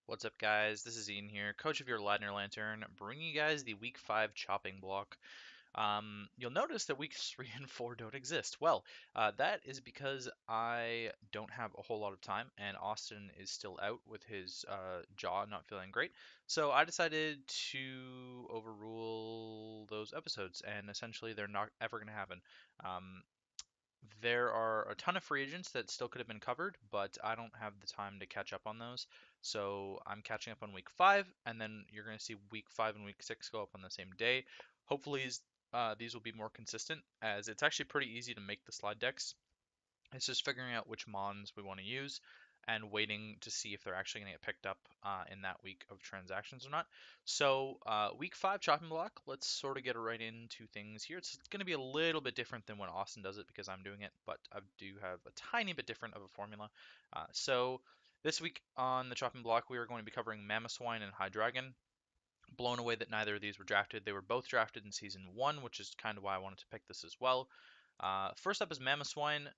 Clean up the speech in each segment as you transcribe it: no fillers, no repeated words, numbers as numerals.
What's up, guys? This is Ian here, coach of your Ladner Lantern, bringing you guys the Week 5 chopping block. You'll notice that Weeks 3 and 4 don't exist. Well, that is because I don't have a whole lot of time, and Austin is still out with his jaw not feeling great. So I decided to overrule those episodes, and essentially they're not ever going to happen. Um, there are a ton of free agents that still could have been covered, but I don't have the time to catch up on those. So I'm catching up on week 5, and then you're going to see week 5 and week 6 go up on the same day. Hopefully, these will be more consistent, as it's actually pretty easy to make the slide decks. It's just figuring out which mons we want to use and waiting to see if they're actually going to get picked up in that week of transactions or not. So week 5 chopping block, let's sort of get right into things here. It's going to be a little bit different than when Austin does it because I'm doing it, but I do have a tiny bit different of a formula. So this week on the chopping block, we are going to be covering Mamoswine and Hydreigon. Blown away that neither of these were drafted. They were both drafted in season 1, which is kind of why I wanted to pick this as well. First up is Mamoswine.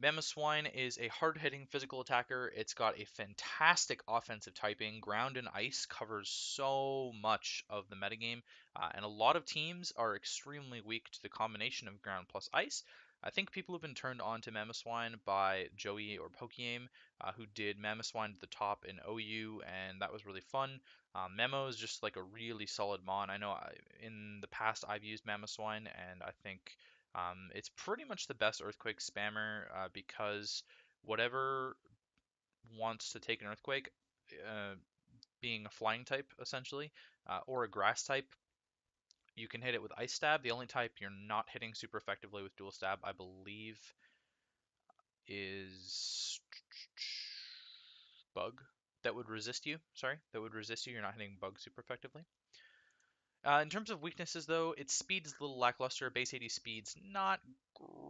Mamoswine is a hard-hitting physical attacker. It's got a fantastic offensive typing. Ground and Ice covers so much of the metagame, and a lot of teams are extremely weak to the combination of Ground plus Ice. I think people have been turned on to Mamoswine by Joey or Pokieaim, who did Mamoswine to the top in OU, and that was really fun. Memo is just like a really solid mon. I know in the past I've used Mamoswine, and I think it's pretty much the best Earthquake spammer because whatever wants to take an Earthquake, uh, being a flying type essentially, or a grass type, you can hit it with Ice Stab. The only type you're not hitting super effectively with Dual Stab, I believe, is Bug. That would resist you. Sorry, that would resist you. You're not hitting Bug super effectively. In terms of weaknesses, though, its speed is a little lackluster. Base 80 speed's not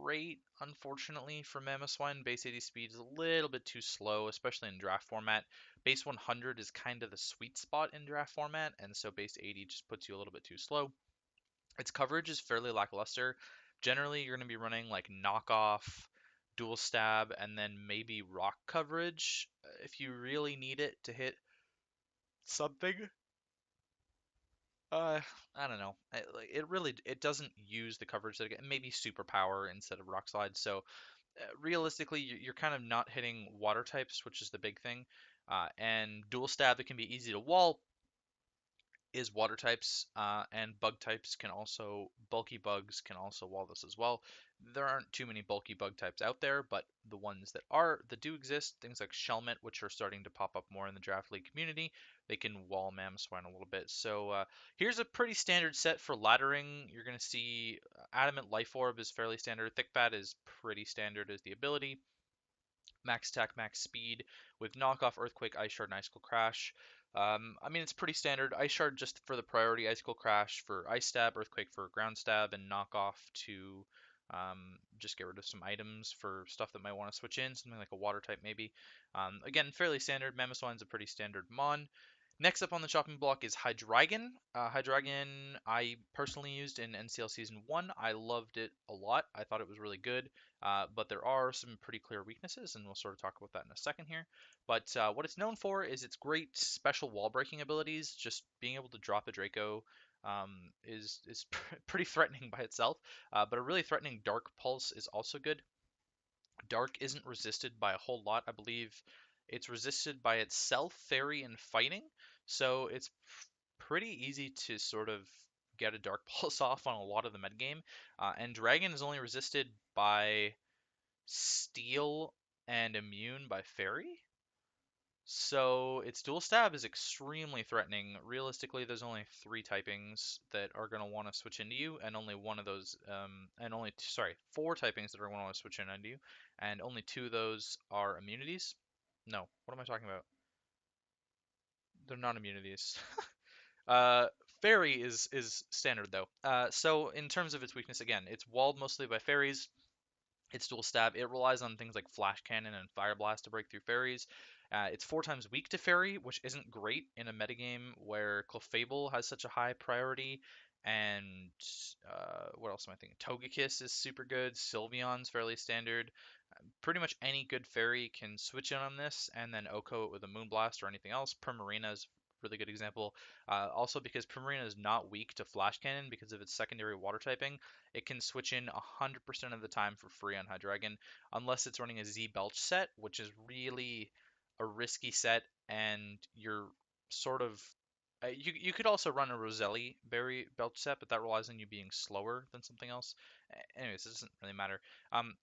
great, unfortunately, for Mamoswine. Base 80 speed is a little bit too slow, especially in draft format. Base 100 is kind of the sweet spot in draft format, and so base 80 just puts you a little bit too slow. Its coverage is fairly lackluster. Generally, you're going to be running like knockoff, dual stab, and then maybe rock coverage if you really need it to hit something. Uh, I don't know. It really it doesn't use the coverage that it maybe superpower instead of rock slide. So realistically, you're kind of not hitting water types, which is the big thing. And dual stab, it can be easy to wall, is water types, and bug types can also, bulky bugs can also wall this as well. There aren't too many bulky bug types out there, but the ones that do exist, things like Shelmet, which are starting to pop up more in the draft league community, they can wall Mamoswine a little bit. So here's a pretty standard set for laddering. You're going to see Adamant Life Orb is fairly standard. Thick Bat is pretty standard as the ability. Max attack, max speed with knockoff, Earthquake, Ice Shard, and Icicle Crash. I mean, it's pretty standard. Ice Shard just for the priority, Icicle Crash for Ice Stab, Earthquake for Ground Stab, and knockoff to just get rid of some items for stuff that might want to switch in, something like a Water type maybe. Again, fairly standard. Mamoswine's a pretty standard mon. Next up on the chopping block is Hydreigon. Hydreigon I personally used in NCL Season 1. I loved it a lot. I thought it was really good, but there are some pretty clear weaknesses, and we'll sort of talk about that in a second here. But what it's known for is its great special wall breaking abilities. Just being able to drop a Draco is pretty threatening by itself, but a really threatening Dark Pulse is also good. Dark isn't resisted by a whole lot. I believe it's resisted by itself, Fairy, and Fighting. So it's pretty easy to sort of get a Dark Pulse off on a lot of the metagame. And Dragon is only resisted by Steel and Immune by Fairy. So its dual stab is extremely threatening. Realistically, there's only 3 typings that are going to want to switch into you, and only one of those, and only, sorry, 4 typings that are going to want to switch in into you, and only 2 of those are immunities. No, what am I talking about? They're not immunities. Uh, Fairy is standard though. So in terms of its weakness, again, it's walled mostly by fairies. It's dual stab. It relies on things like Flash Cannon and Fire Blast to break through fairies. It's 4 times weak to fairy, which isn't great in a metagame where Clefable has such a high priority and what else am I thinking? Togekiss is super good. Sylveon's fairly standard. Pretty much any good fairy can switch in on this, and then Oko it with a Moonblast or anything else. Primarina is a really good example. Also, because Primarina is not weak to Flash Cannon because of its secondary water typing, it can switch in 100% of the time for free on Hydreigon, unless it's running a Z Belch set, which is really a risky set, and you're sort of you could also run a Roselli Berry Belch set, but that relies on you being slower than something else. Anyways, it doesn't really matter. Um,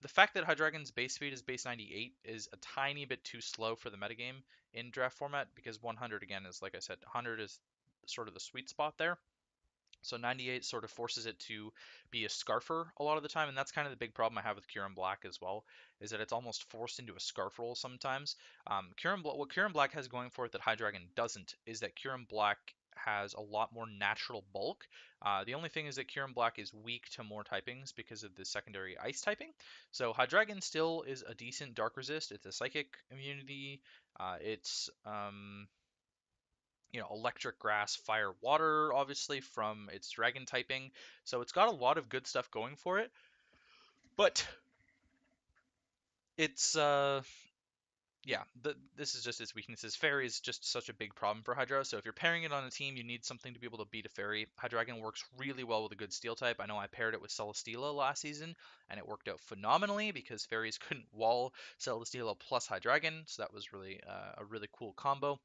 the fact that Hydreigon's base speed is base 98 is a tiny bit too slow for the metagame in draft format because 100 again is like I said, 100 is sort of the sweet spot there. So 98 sort of forces it to be a Scarfer a lot of the time, and that's kind of the big problem I have with Kyurem Black as well, is that it's almost forced into a Scarf role sometimes. What Kyurem Black has going for it that Hydreigon doesn't is that Kyurem Black has a lot more natural bulk. The only thing is that Kyurem Black is weak to more typings because of the secondary Ice typing. So Hydreigon still is a decent Dark Resist. It's a Psychic immunity. It's electric, grass, fire, water, obviously from its dragon typing. So it's got a lot of good stuff going for it, but it's yeah, this is just its weaknesses. Fairy is just such a big problem for Hydra. So if you're pairing it on a team, you need something to be able to beat a Fairy. Hydreigon works really well with a good Steel type. I know I paired it with Celesteela last season, and it worked out phenomenally because Fairies couldn't wall Celesteela plus Hydreigon, so that was really a really cool combo.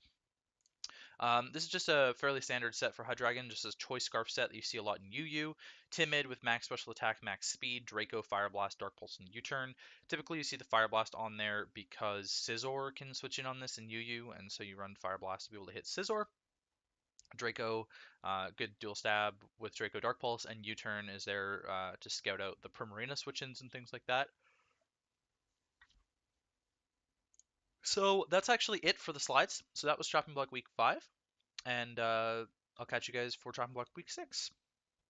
This is just a fairly standard set for Hydreigon, just a choice scarf set that you see a lot in UU. Timid with max special attack, max speed, Draco, Fire Blast, Dark Pulse, and U-Turn. Typically you see the Fire Blast on there because Scizor can switch in on this in UU, and so you run Fire Blast to be able to hit Scizor. Draco, good dual stab with Draco Dark Pulse, and U-Turn is there to scout out the Primarina switch-ins and things like that. So that's actually it for the slides. So that was Chopping Block Week 5. And I'll catch you guys for Chopping Block Week 6.